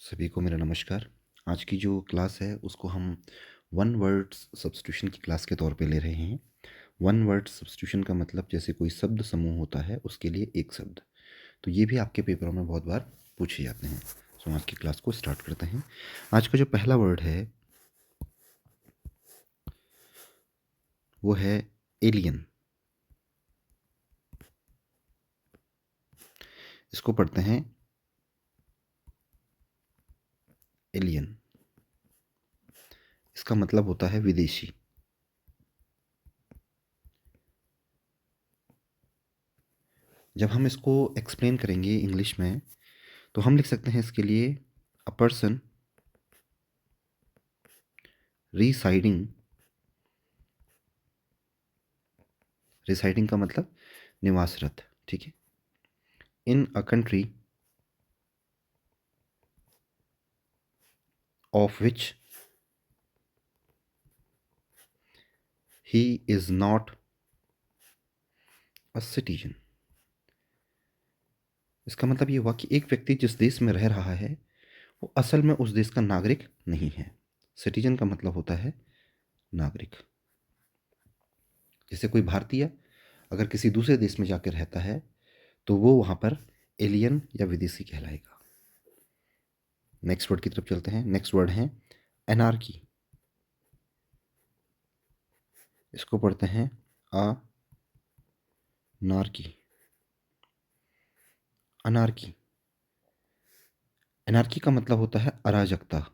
सभी को मेरा नमस्कार। आज की जो क्लास है उसको हम वन वर्ड सब्स्टिट्यूशन की क्लास के तौर पे ले रहे हैं। वन वर्ड सब्स्टिट्यूशन का मतलब जैसे कोई शब्द समूह होता है उसके लिए एक शब्द। तो ये भी आपके पेपरों में बहुत बार पूछे जाते हैं। तो आज की क्लास को स्टार्ट करते हैं। आज का जो पहला वर्ड है वो है एलियन। इसको पढ़ते हैं एलियन। इसका मतलब होता है विदेशी। जब हम इसको एक्सप्लेन करेंगे इंग्लिश में तो हम लिख सकते हैं इसके लिए अ पर्सन रिसाइडिंग। रिसाइडिंग का मतलब निवासरत, ठीक है। In a country of which he is not a citizen. इसका मतलब ये हुआ कि एक व्यक्ति जिस देश में रह रहा है वो असल में उस देश का नागरिक नहीं है। सिटीजन का मतलब होता है नागरिक। जैसे कोई भारतीय अगर किसी दूसरे देश में जाकर रहता है तो वो वहाँ पर एलियन या विदेशी कहलाएगा। नेक्स्ट वर्ड की तरफ चलते हैं। नेक्स्ट वर्ड है एनार्की। इसको पढ़ते हैं अ नार्की। अनार्की। एनार्की का मतलब होता है अराजकता।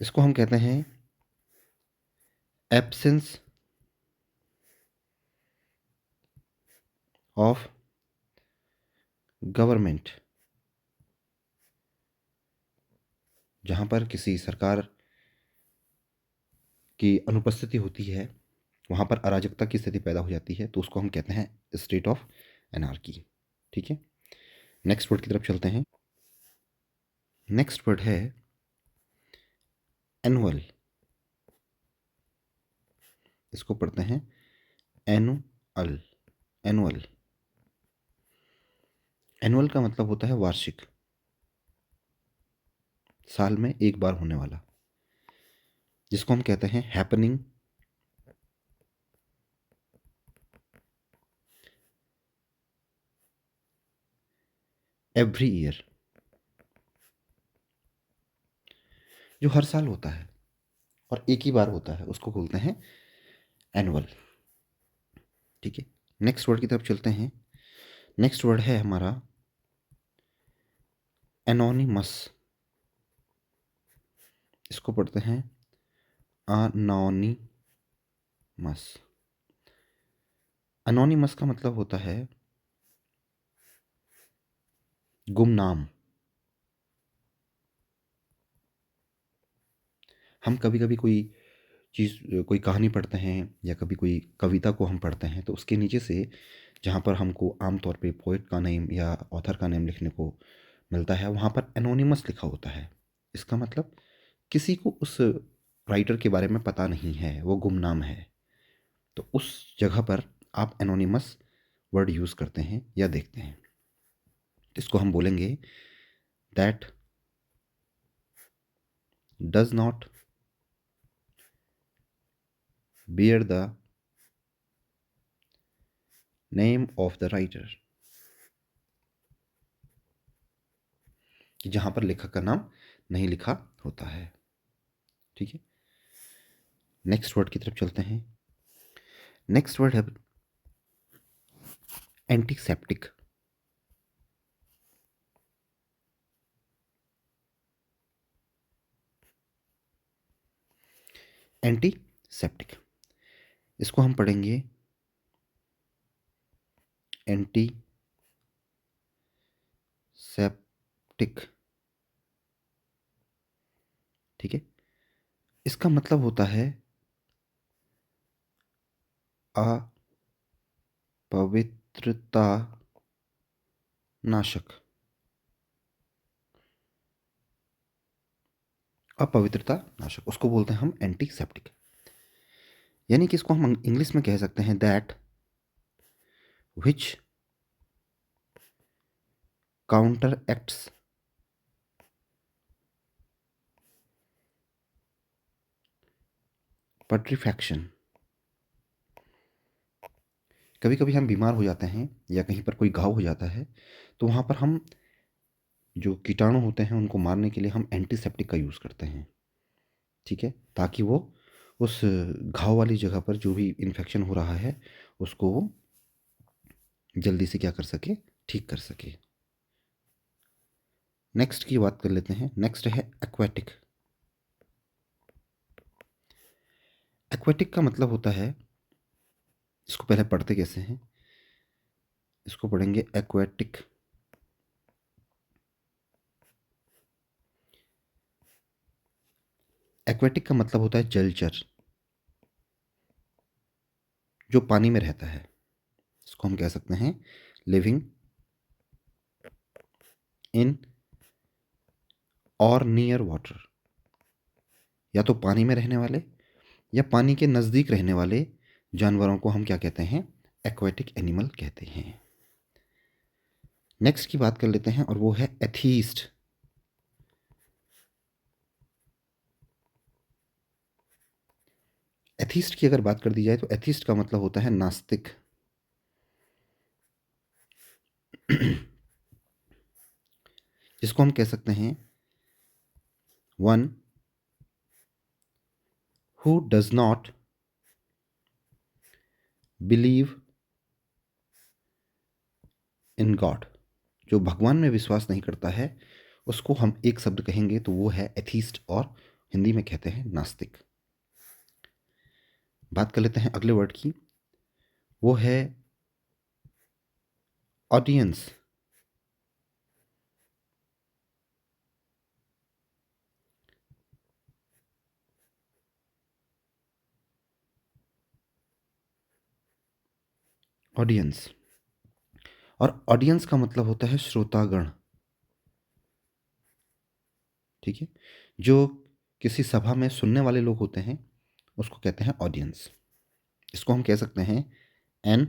इसको हम कहते हैं एब्सेंस ऑफ गवर्नमेंट। जहाँ पर किसी सरकार की अनुपस्थिति होती है वहाँ पर अराजकता की स्थिति पैदा हो जाती है तो उसको हम कहते हैं स्टेट ऑफ एनार्की, ठीक है। नेक्स्ट वर्ड की तरफ चलते हैं। नेक्स्ट वर्ड है एनुअल। इसको पढ़ते हैं एनुअल। एनुअल। एनुअल का मतलब होता है वार्षिक, साल में एक बार होने वाला, जिसको हम कहते हैं हैपनिंग एवरी ईयर। जो हर साल होता है और एक ही बार होता है उसको बोलते हैं एनुअल, ठीक है। नेक्स्ट वर्ड की तरफ चलते हैं। नेक्स्ट वर्ड है हमारा एनोनिमस। इसको पढ़ते हैं अनोनिमस। अनोनिमस का मतलब होता है गुमनाम। हम कभी कभी कोई चीज़, कोई कहानी पढ़ते हैं या कभी कोई कविता को हम पढ़ते हैं तो उसके नीचे से जहाँ पर हमको आमतौर पे पोइट का नेम या ऑथर का नेम लिखने को मिलता है वहाँ पर एनोनिमस लिखा होता है। इसका मतलब किसी को उस राइटर के बारे में पता नहीं है, वो गुमनाम है। तो उस जगह पर आप एनोनिमस वर्ड यूज़ करते हैं या देखते हैं। इसको हम बोलेंगे that does not bear the name of the writer। कि जहां पर लेखक का नाम नहीं लिखा होता है, ठीक है। नेक्स्ट वर्ड की तरफ चलते हैं। नेक्स्ट वर्ड है एंटीसेप्टिक। एंटीसेप्टिक। इसको हम पढ़ेंगे एंटीसेप्टिक, ठीक है। इसका मतलब होता है अपवित्रता नाशक। अपवित्रता नाशक उसको बोलते हैं हम एंटीसेप्टिक। यानी कि इसको हम इंग्लिश में कह सकते हैं दैट विच काउंटर एक्ट्स पट्रीफैक्शन। कभी कभी हम बीमार हो जाते हैं या कहीं पर कोई घाव हो जाता है, तो वहाँ पर हम जो कीटाणु होते हैं उनको मारने के लिए हम एंटीसेप्टिक का यूज़ करते हैं, ठीक है, ताकि वो उस घाव वाली जगह पर जो भी इन्फेक्शन हो रहा है उसको वो जल्दी से क्या कर सके, ठीक कर सके। नेक्स्ट की बात कर लेते हैं। नेक्स्ट है एक्वेटिक। एक्वेटिक का मतलब होता है, इसको पहले पढ़ते कैसे हैं, इसको पढ़ेंगे एक्वेटिक। एक्वेटिक का मतलब होता है जलचर, जो पानी में रहता है। इसको हम कह सकते हैं लिविंग इन और नियर वाटर। या तो पानी में रहने वाले या पानी के नज़दीक रहने वाले जानवरों को हम क्या कहते हैं, एक्वेटिक एनिमल कहते हैं। नेक्स्ट की बात कर लेते हैं और वो है एथीस्ट। एथीस्ट की अगर बात कर दी जाए तो एथीस्ट का मतलब होता है नास्तिक। जिसको हम कह सकते हैं one who does not believe in God. जो भगवान में विश्वास नहीं करता है उसको हम एक शब्द कहेंगे तो वो है एथीस्ट, और हिंदी में कहते हैं नास्तिक। बात कर लेते हैं अगले वर्ड की, वो है ऑडियंस। ऑडियंस, और ऑडियंस का मतलब होता है श्रोतागण, ठीक है। जो किसी सभा में सुनने वाले लोग होते हैं उसको कहते हैं ऑडियंस। इसको हम कह सकते हैं एन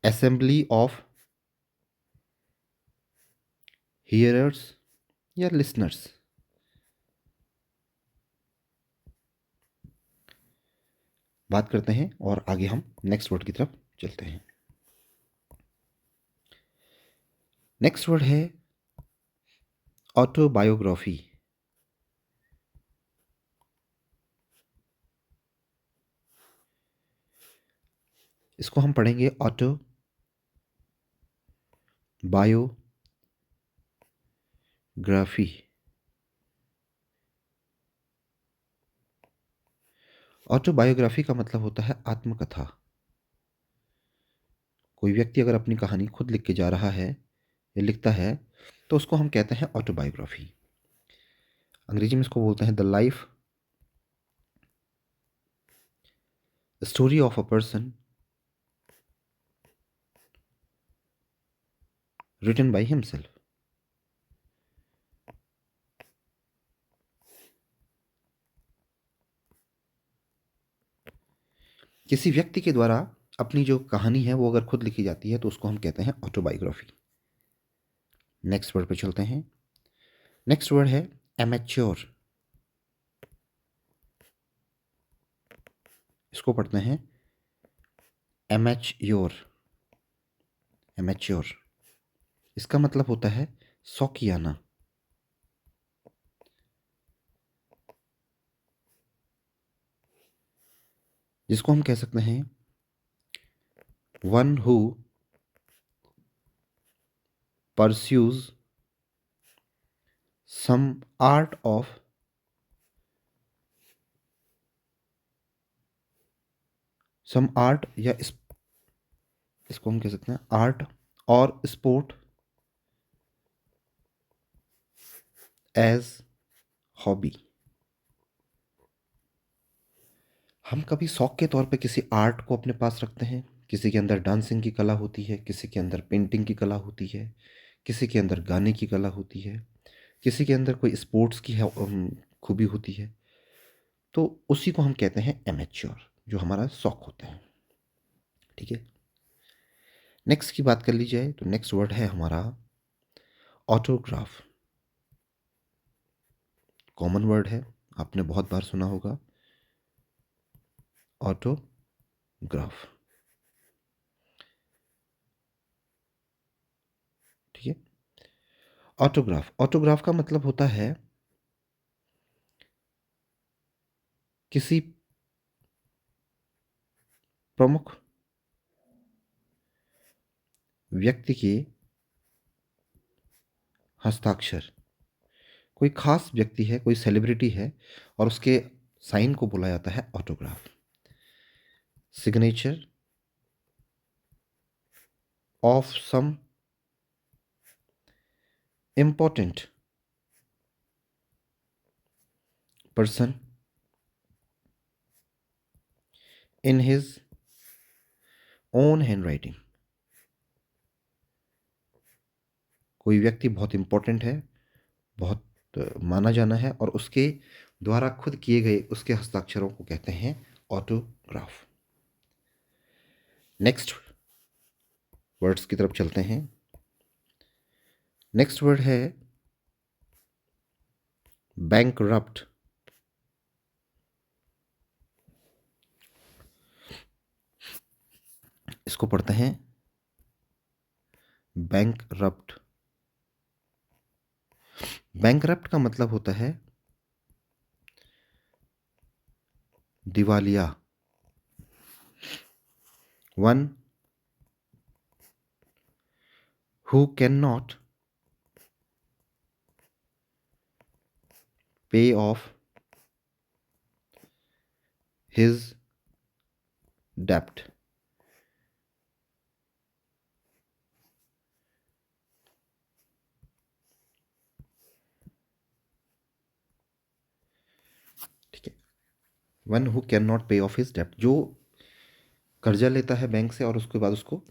असेंबली ऑफ हियरर्स या लिसनर्स। बात करते हैं और आगे हम नेक्स्ट वर्ड की तरफ चलते हैं। नेक्स्ट वर्ड है ऑटोबायोग्राफी। इसको हम पढ़ेंगे ऑटो बायोग्राफी। ऑटोबायोग्राफी का मतलब होता है आत्मकथा। कोई व्यक्ति अगर अपनी कहानी खुद लिख के जा रहा है या लिखता है तो उसको हम कहते हैं ऑटोबायोग्राफी। अंग्रेजी में इसको बोलते हैं the life story of a person written by himself. किसी व्यक्ति के द्वारा अपनी जो कहानी है वो अगर खुद लिखी जाती है तो उसको हम कहते हैं ऑटोबायोग्राफी। नेक्स्ट वर्ड पे चलते हैं। नेक्स्ट वर्ड है एमेच्योर। इसको पढ़ते हैं एमेच्योर। एमेच्योर, इसका मतलब होता है शौकियाना। जिसको हम कह सकते हैं one who pursues some art of some art या इसको हम कह सकते हैं आर्ट और स्पोर्ट एज हॉबी। हम कभी शौक के तौर पे किसी आर्ट को अपने पास रखते हैं। किसी के अंदर डांसिंग की कला होती है, किसी के अंदर पेंटिंग की कला होती है, किसी के अंदर गाने की कला होती है, किसी के अंदर कोई स्पोर्ट्स की खूबी होती है। तो उसी को हम कहते हैं एमेच्योर, जो हमारा शौक होता है, ठीक है। नेक्स्ट की बात कर ली जाए तो नेक्स्ट वर्ड है हमारा ऑटोग्राफ। कॉमन वर्ड है, आपने बहुत बार सुना होगा ऑटोग्राफ। ठीक है। ऑटोग्राफ, ऑटोग्राफ का मतलब होता है किसी प्रमुख व्यक्ति के हस्ताक्षर। कोई खास व्यक्ति है, कोई सेलिब्रिटी है और उसके साइन को बोला जाता है autograph. Signature of some important person in his own handwriting. कोई व्यक्ति बहुत इंपॉर्टेंट है, बहुत माना जाना है और उसके द्वारा खुद किए गए उसके हस्ताक्षरों को कहते हैं ऑटोग्राफ। नेक्स्ट वर्ड्स की तरफ चलते हैं। नेक्स्ट वर्ड है बैंकरप्ट। इसको पढ़ते हैं बैंकरप्ट। बैंकरप्ट का मतलब होता है दिवालिया। वन हु कैन नॉट पे ऑफ हिज डेप्ट। ठीक है। वन हु कैन नॉट पे ऑफ हिज डेप्ट, जो कर्जा लेता है बैंक से और उसके बाद उसको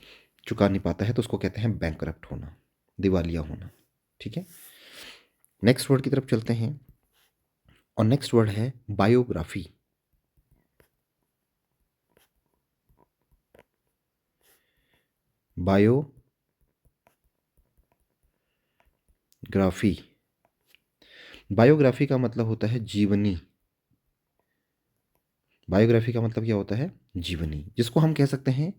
चुका नहीं पाता है तो उसको कहते हैं बैंकरप्ट होना, दिवालिया होना। ठीक है। नेक्स्ट वर्ड की तरफ चलते हैं और नेक्स्ट वर्ड है बायोग्राफी। बायोग्राफी, बायोग्राफी का मतलब होता है जीवनी। बायोग्राफी का मतलब क्या होता है? जीवनी, जिसको हम कह सकते हैं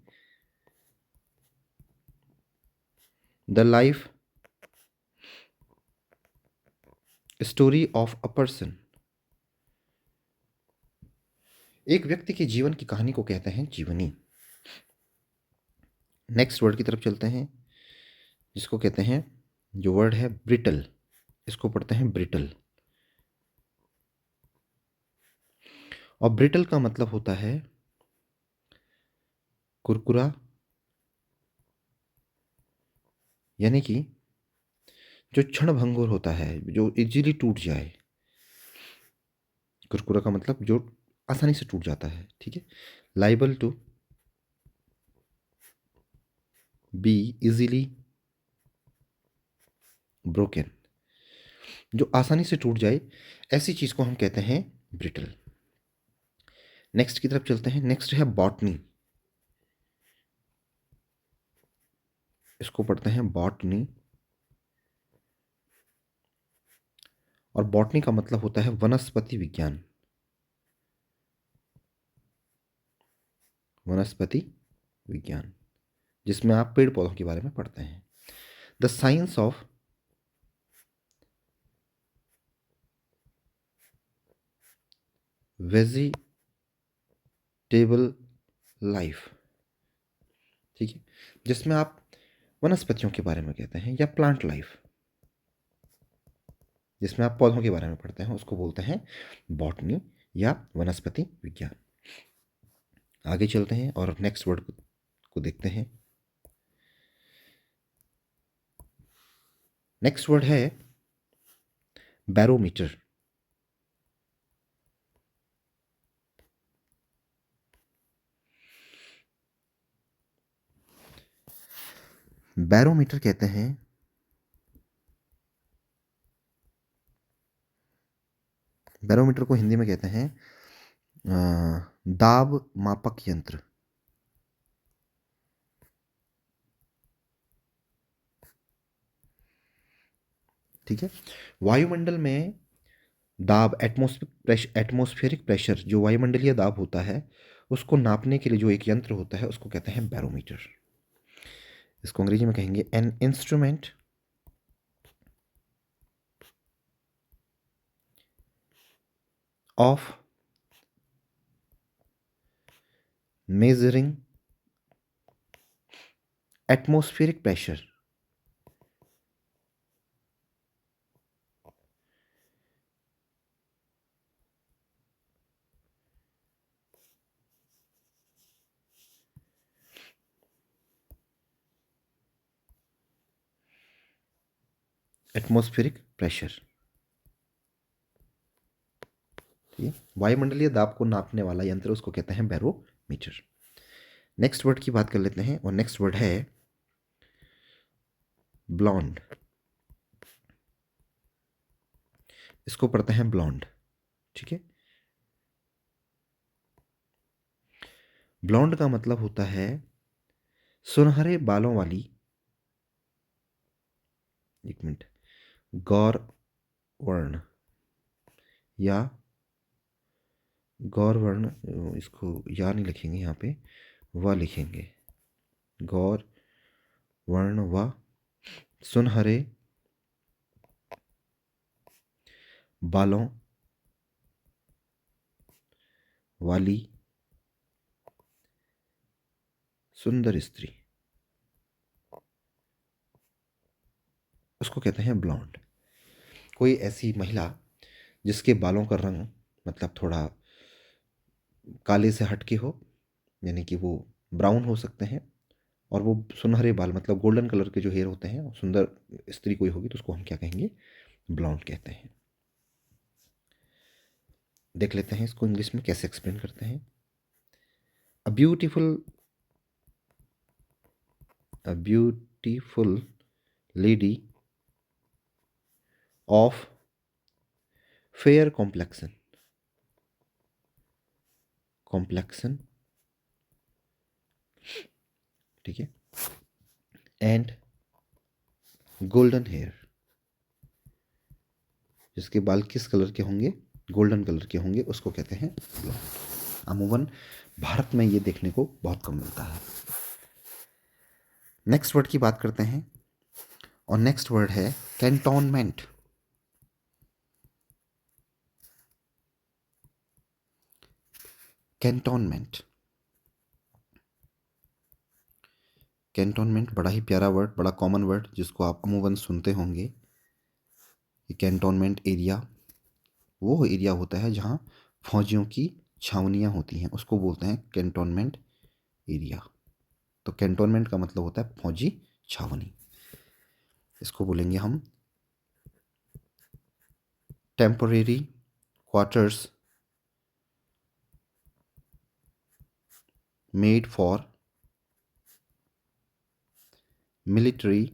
the life story of a person. एक व्यक्ति के जीवन की कहानी को कहते हैं जीवनी। नेक्स्ट वर्ड की तरफ चलते हैं जिसको कहते हैं, जो वर्ड है ब्रिटल। इसको पढ़ते हैं ब्रिटल। और ब्रिटल का मतलब होता है कुरकुरा, यानी कि जो क्षण भंगुर होता है, जो इजीली टूट जाए। कुरकुरा का मतलब जो आसानी से टूट जाता है। ठीक है। Liable to be easily broken, जो आसानी से टूट जाए, ऐसी चीज को हम कहते हैं ब्रिटल। नेक्स्ट की तरफ चलते हैं। नेक्स्ट है बॉटनी। इसको पढ़ते हैं बॉटनी। और बॉटनी का मतलब होता है वनस्पति विज्ञान। वनस्पति विज्ञान, जिसमें आप पेड़ पौधों के बारे में पढ़ते हैं। The science of vegetable life. ठीक है। जिसमें आप वनस्पतियों के बारे में कहते हैं, या प्लांट लाइफ, जिसमें आप पौधों के बारे में पढ़ते हैं, उसको बोलते हैं बॉटनी या वनस्पति विज्ञान। आगे चलते हैं और नेक्स्ट वर्ड को देखते हैं। नेक्स्ट वर्ड है बैरोमीटर। बैरोमीटर कहते हैं बैरोमीटर को हिंदी में कहते हैं दाब मापक यंत्र। ठीक है। वायुमंडल में दाब, एटमॉस्फेरिक प्रेशर, जो वायुमंडलीय दाब होता है, उसको नापने के लिए जो एक यंत्र होता है उसको कहते हैं बैरोमीटर। इसको अंग्रेजी में कहेंगे an instrument of measuring atmospheric pressure. Atmospheric pressure, ठीक है। वायुमंडलीय दाब को नापने वाला यंत्र उसको कहते हैं बैरोमीटर। नेक्स्ट वर्ड की बात कर लेते हैं, और नेक्स्ट वर्ड है ब्लॉन्ड। इसको पढ़ते हैं ब्लॉन्ड, ठीक है। ब्लॉन्ड का मतलब होता है सुनहरे बालों वाली, एक मिनट, गौर वर्ण या गौर वर्ण, इसको या नहीं लिखेंगे यहाँ पे, व लिखेंगे। गौर वर्ण व सुनहरे बालों वाली सुंदर स्त्री, उसको कहते हैं ब्लॉन्ड। कोई ऐसी महिला जिसके बालों का रंग मतलब थोड़ा काले से हटके हो, यानी कि वो ब्राउन हो सकते हैं, और वो सुनहरे बाल मतलब गोल्डन कलर के जो हेयर होते हैं, सुंदर स्त्री कोई होगी तो उसको हम क्या कहेंगे, ब्लॉन्ड कहते हैं। देख लेते हैं इसको इंग्लिश में कैसे एक्सप्लेन करते हैं। A beautiful lady of fair complexion, ठीक है, एंड गोल्डन हेयर, जिसके बाल किस कलर के होंगे, गोल्डन कलर के होंगे, उसको कहते हैं ब्लॉन्ड। अमूमन भारत में ये देखने को बहुत कम मिलता है। नेक्स्ट वर्ड की बात करते हैं, और नेक्स्ट वर्ड है कैंटोनमेंट। कैंटोनमेंट, कैंटोनमेंट बड़ा ही प्यारा वर्ड, बड़ा कॉमन वर्ड जिसको आप अमूमन सुनते होंगे। ये कैंटोनमेंट एरिया वो एरिया होता है जहाँ फौजियों की छावनियाँ होती हैं, उसको बोलते हैं कैंटोनमेंट एरिया। तो कैंटोनमेंट का मतलब होता है फौजी छावनी। इसको बोलेंगे हम temporary quarters made for military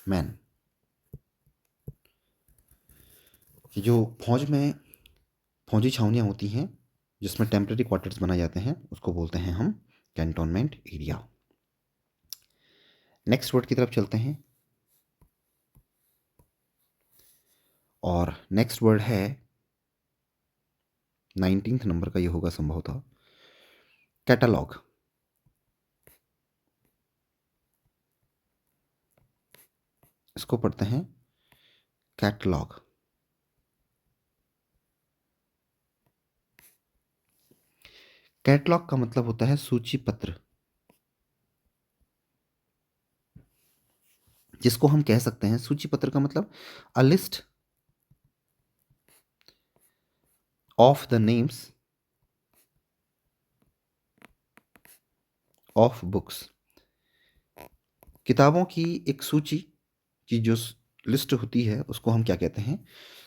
man. जो फौज में फौजी छावनियाँ होती हैं जिसमें टेम्परेरी क्वार्टर्स बनाए जाते हैं, उसको बोलते हैं हम कैंटोनमेंट एरिया। नेक्स्ट वर्ड की तरफ चलते हैं, और नेक्स्ट वर्ड है 19th नंबर का ये होगा संभवतः, कैटलॉग। इसको पढ़ते हैं कैटलॉग। कैटलॉग का मतलब होता है सूची पत्र, जिसको हम कह सकते हैं, सूची पत्र का मतलब a list of the names of books. किताबों की एक सूची की जो लिस्ट होती है उसको हम क्या कहते हैं,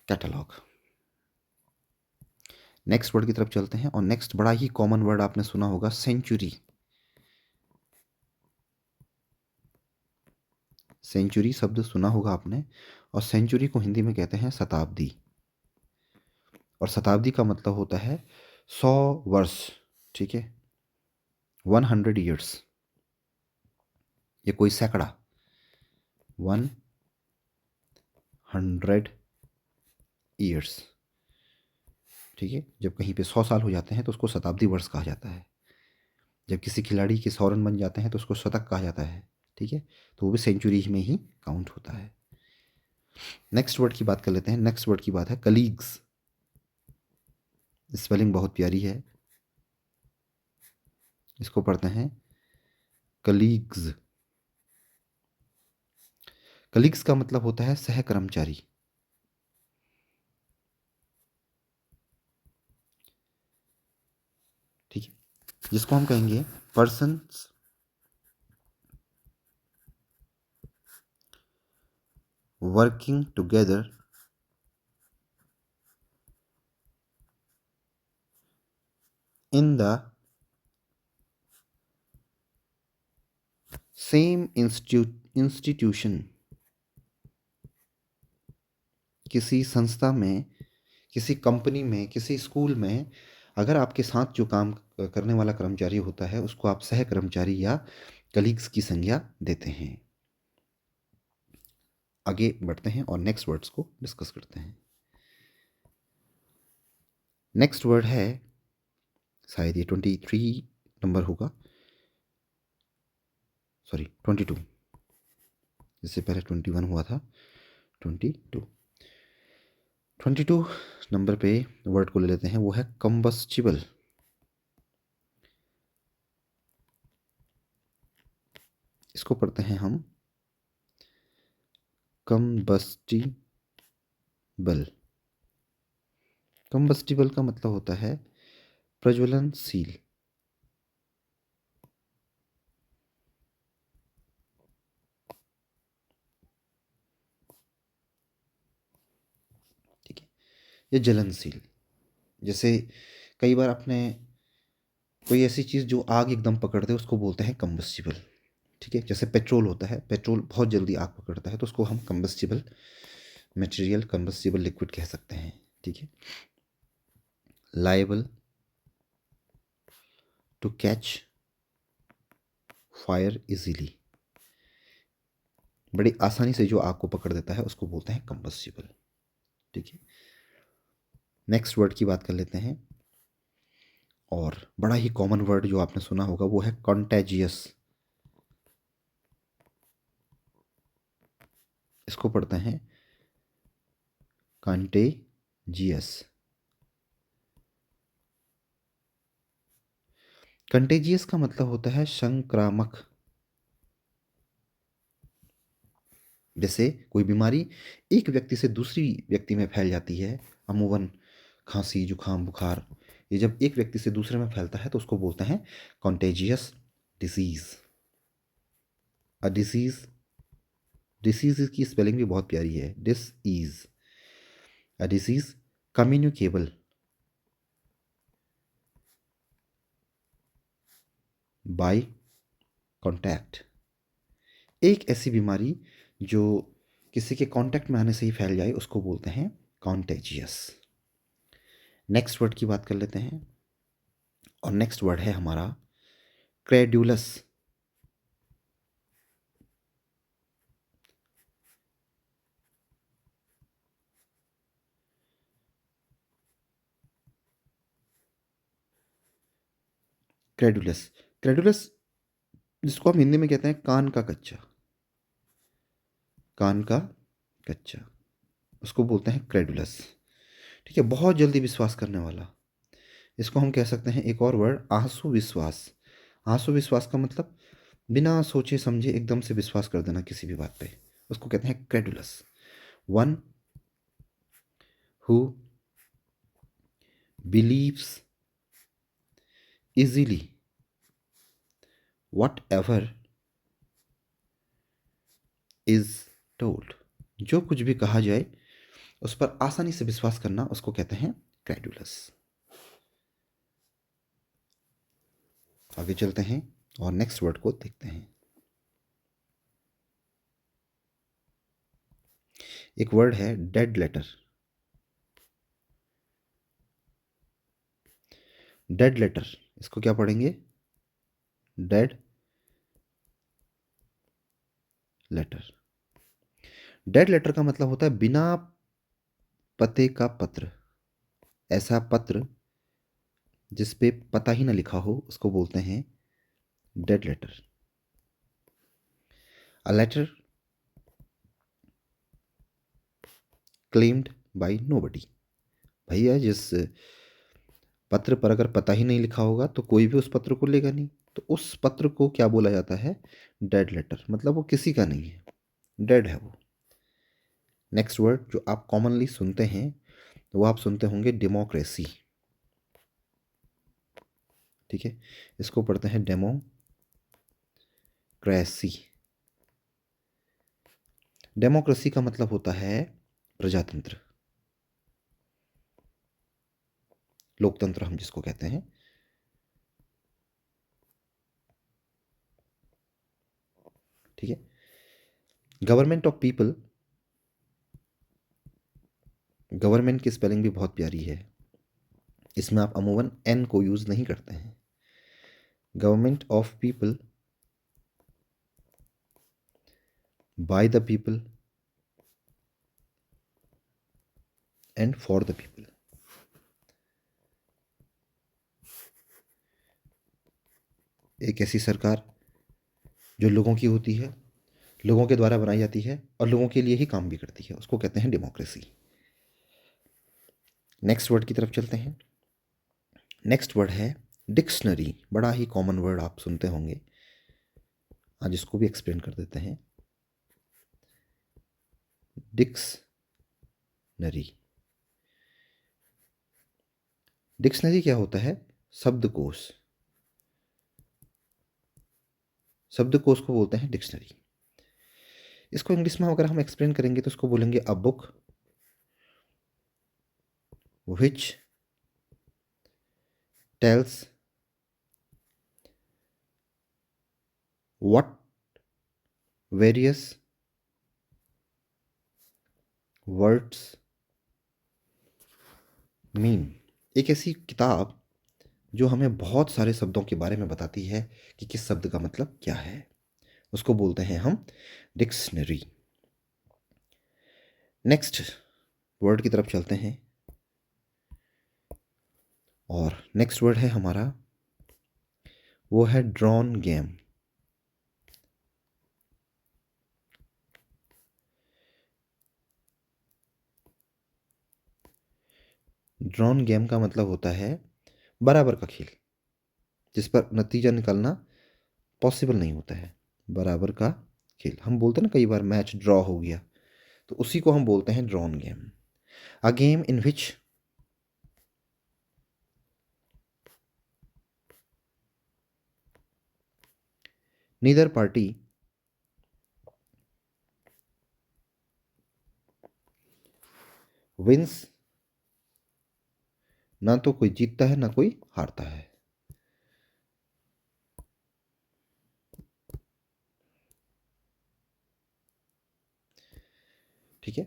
कैटलॉग। नेक्स्ट वर्ड की तरफ चलते हैं, और नेक्स्ट बड़ा ही कॉमन वर्ड आपने सुना होगा, सेंचुरी। सेंचुरी शब्द सुना होगा आपने, और सेंचुरी को हिंदी में कहते हैं शताब्दी। और शताब्दी का मतलब होता है 100 वर्ष, ठीक है, 100 years, ये कोई सैकड़ा, 100 ईयर्स। ठीक है, जब कहीं पे 100 साल हो जाते हैं तो उसको शताब्दी वर्ष कहा जाता है। जब किसी खिलाड़ी के 100 रन बन जाते हैं तो उसको शतक कहा जाता है। ठीक है, तो वो भी सेंचुरी में ही काउंट होता है। नेक्स्ट वर्ड की बात कर लेते हैं। नेक्स्ट वर्ड की बात है कलीग्स। स्पेलिंग बहुत प्यारी है, इसको पढ़ते हैं कलीग्स। कलीग्स का मतलब होता है सहकर्मचारी। ठीक है, जिसको हम कहेंगे persons working together in the same institution. किसी संस्था में, किसी कंपनी में, किसी स्कूल में अगर आपके साथ जो काम करने वाला कर्मचारी होता है उसको आप सह कर्मचारी या कलीग्स की संज्ञा देते हैं। आगे बढ़ते हैं और नेक्स्ट वर्ड्स को डिस्कस करते हैं। नेक्स्ट वर्ड है, शायद ये 23 नंबर होगा, सॉरी 22, इससे पहले 21 हुआ था। 22 नंबर पे वर्ड को ले लेते हैं, वो है कंबस्टिबल। इसको पढ़ते हैं हम कंबस्टिबल। कंबस्टिबल का मतलब होता है प्रज्वलनशील। ठीक है, ये जलनशील। जैसे कई बार आपने कोई ऐसी चीज़ जो आग एकदम पकड़ दे उसको बोलते हैं कंबस्टिबल। ठीक है, जैसे पेट्रोल होता है, पेट्रोल बहुत जल्दी आग पकड़ता है तो उसको हम कंबस्टिबल मटेरियल, कंबस्टिबल लिक्विड कह सकते हैं। ठीक है, liable to catch fire easily. बड़ी आसानी से जो आग को पकड़ देता है उसको बोलते हैं कंबस्टिबल। ठीक है, नेक्स्ट वर्ड की बात कर लेते हैं, और बड़ा ही कॉमन वर्ड जो आपने सुना होगा वो है कॉन्टेजियस। इसको पढ़ते हैं कंटेजियस। कंटेजियस का मतलब होता है संक्रामक। जैसे कोई बीमारी एक व्यक्ति से दूसरी व्यक्ति में फैल जाती है, अमूमन खांसी, जुकाम, बुखार, ये जब एक व्यक्ति से दूसरे में फैलता है तो उसको बोलते हैं contagious disease. A disease, disease की स्पेलिंग भी बहुत प्यारी है, dis ease. A disease communicable by contact. एक ऐसी बीमारी जो किसी के कांटेक्ट में आने से ही फैल जाए उसको बोलते हैं कॉन्टेजियस। नेक्स्ट वर्ड की बात कर लेते हैं, और नेक्स्ट वर्ड है हमारा क्रेडुलस। क्रेडुलस, क्रेडुलस जिसको हम हिंदी में कहते हैं कान का कच्चा, कान का कच्चा, उसको बोलते हैं क्रेडुलस। ठीक है, बहुत जल्दी विश्वास करने वाला। इसको हम कह सकते हैं एक और वर्ड, आंसू विश्वास। आंसू विश्वास का मतलब बिना सोचे समझे एकदम से विश्वास कर देना किसी भी बात पे, उसको कहते हैं credulous. One who believes easily whatever is told। जो कुछ भी कहा जाए उस पर आसानी से विश्वास करना उसको कहते हैं क्रेडुलस। आगे चलते हैं और नेक्स्ट वर्ड को देखते हैं। एक वर्ड है डेड लेटर। डेड लेटर, इसको क्या पढ़ेंगे, डेड लेटर। डेड लेटर का मतलब होता है बिना पते का पत्र। ऐसा पत्र जिस पे पता ही ना लिखा हो उसको बोलते हैं dead letter. A letter claimed by nobody. भैया जिस पत्र पर अगर पता ही नहीं लिखा होगा तो कोई भी उस पत्र को लेगा नहीं, तो उस पत्र को क्या बोला जाता है? Dead letter. मतलब वो किसी का नहीं है, डेड है वो। नेक्स्ट वर्ड जो आप कॉमनली सुनते हैं वो आप सुनते होंगे डेमोक्रेसी। ठीक है, इसको पढ़ते हैं डेमोक्रेसी। डेमोक्रेसी का मतलब होता है प्रजातंत्र, लोकतंत्र हम जिसको कहते हैं। ठीक है, गवर्नमेंट ऑफ पीपल। गवर्नमेंट की स्पेलिंग भी बहुत प्यारी है, इसमें आप अमूमन एन को यूज नहीं करते हैं। Government of people, by the people and for the people. एक ऐसी सरकार जो लोगों की होती है, लोगों के द्वारा बनाई जाती है और लोगों के लिए ही काम भी करती है, उसको कहते हैं डेमोक्रेसी। नेक्स्ट वर्ड की तरफ चलते हैं। नेक्स्ट वर्ड है डिक्शनरी। बड़ा ही कॉमन वर्ड आप सुनते होंगे, आज इसको भी एक्सप्लेन कर देते हैं। डिक्शनरी। डिक्शनरी क्या होता है? शब्दकोश। शब्दकोश को बोलते हैं डिक्शनरी। इसको इंग्लिश में अगर हम एक्सप्लेन करेंगे तो इसको बोलेंगे a book which tells what various words mean. एक ऐसी किताब जो हमें बहुत सारे शब्दों के बारे में बताती है कि किस शब्द का मतलब क्या है, उसको बोलते हैं हम डिक्शनरी। नेक्स्ट वर्ड की तरफ चलते हैं और नेक्स्ट वर्ड है हमारा, वो है ड्रॉन गेम। ड्रॉन गेम का मतलब होता है बराबर का खेल, जिस पर नतीजा निकालना पॉसिबल नहीं होता है। बराबर का खेल हम बोलते हैं ना, कई बार मैच ड्रॉ हो गया, तो उसी को हम बोलते हैं drawn game. A game in which neither party wins. ना तो कोई जीतता है ना कोई हारता है। ठीक है,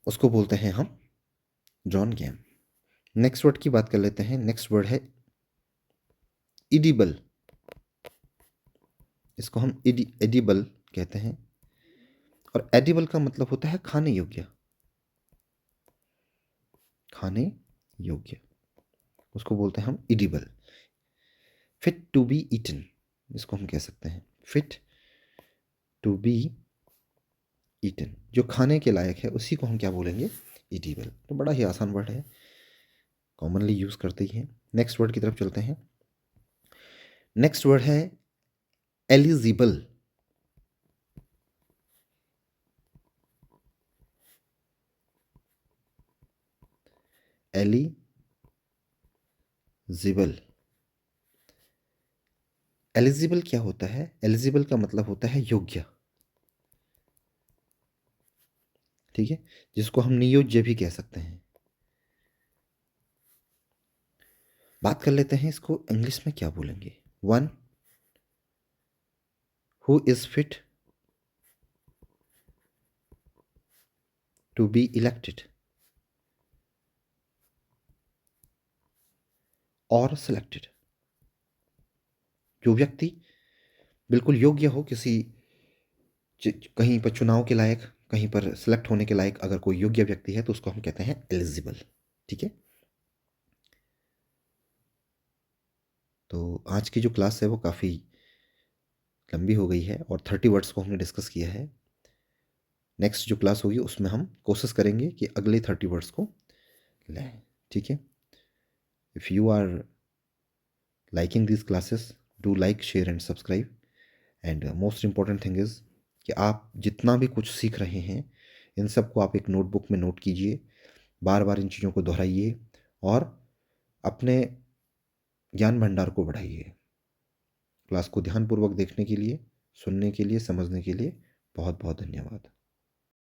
उसको बोलते हैं हम ड्रॉन गेम। नेक्स्ट वर्ड की बात कर लेते हैं। नेक्स्ट वर्ड है इडिबल। इसको हम एडिबल कहते हैं, और एडिबल का मतलब होता है खाने योग्य। खाने योग्य, उसको बोलते हैं हम edible. Fit to be eaten, इसको हम कह सकते हैं फिट टू बी ईटन। जो खाने के लायक है उसी को हम क्या बोलेंगे? इडिबल। तो बड़ा ही आसान वर्ड है, कॉमनली यूज करते ही हैं। नेक्स्ट वर्ड की तरफ चलते हैं। नेक्स्ट वर्ड है एलिजिबल। एलिजिबल। एलिजिबल क्या होता है? एलिजिबल का मतलब होता है योग्य। ठीक है, जिसको हम नियोज्य भी कह सकते हैं। बात कर लेते हैं इसको इंग्लिश में क्या बोलेंगे। One who is fit to be elected और सिलेक्टेड। जो व्यक्ति बिल्कुल योग्य हो किसी कहीं पर चुनाव के लायक, कहीं पर सेलेक्ट होने के लायक अगर कोई योग्य व्यक्ति है तो उसको हम कहते हैं एलिजिबल। ठीक है। तो आज की जो क्लास है वो काफ़ी लंबी हो गई है और 30 वर्ड्स को हमने डिस्कस किया है। नेक्स्ट जो क्लास होगी उसमें हम कोशिश करेंगे कि अगले 30 वर्ड्स को लें। ठीक है। If you are liking this classes, do like, share and subscribe. And most important thing is कि आप जितना भी कुछ सीख रहे हैं इन सबको आप एक नोटबुक में नोट कीजिए, बार बार इन चीज़ों को दोहराइए और अपने ज्ञान भंडार को बढ़ाइए। क्लास को ध्यानपूर्वक देखने के लिए, सुनने के लिए, समझने के लिए बहुत बहुत धन्यवाद।